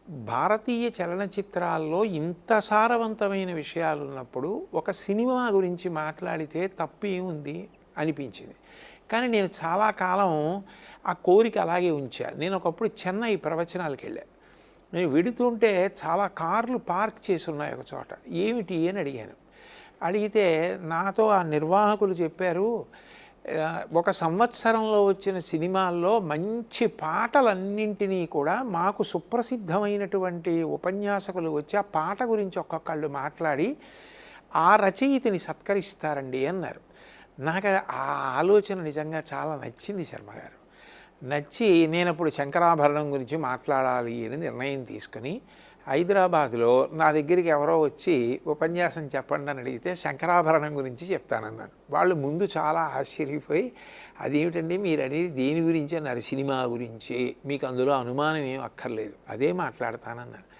భారతీయ చలనచిత్రాల్లో ఇంత సారవంతమైన విషయాలున్నప్పుడు ఒక సినిమా గురించి మాట్లాడితే తప్పు ఏముంది అనిపించింది. కానీ నేను చాలా కాలం ఆ కోరిక అలాగే ఉంచా. నేను ఒకప్పుడు చెన్నై ప్రవచనాలకు వెళ్ళా. నేను వెడుతుంటే చాలా కార్లు పార్క్ చేసి ఉన్నాయి ఒక చోట. ఏమిటి అని అడిగాను. అడిగితే నాతో ఆ నిర్వాహకులు చెప్పారు, ఒక సంవత్సరంలో వచ్చిన సినిమాల్లో మంచి పాటలన్నింటినీ కూడా మాకు సుప్రసిద్ధమైనటువంటి ఉపన్యాసకులు వచ్చి ఆ పాట గురించి ఒక్కొక్కళ్ళు మాట్లాడి ఆ రచయితని సత్కరిస్తారండి అన్నారు. నాకు ఆ ఆలోచన నిజంగా చాలా నచ్చింది శర్మగారు. నచ్చి నేను అప్పుడు శంకరాభరణం గురించి మాట్లాడాలి అని నిర్ణయం తీసుకుని హైదరాబాదులో నా దగ్గరికి ఎవరో వచ్చి ఉపన్యాసం చెప్పండి అని అడిగితే శంకరాభరణం గురించి చెప్తానన్నాను. వాళ్ళు ముందు చాలా ఆశ్చర్యపోయి, అదేమిటండి మీరు అనేది దేని గురించి అన్నారు. సినిమా గురించి, మీకు అందులో అనుమానం ఏం అక్కర్లేదు, అదే మాట్లాడతానన్నారు.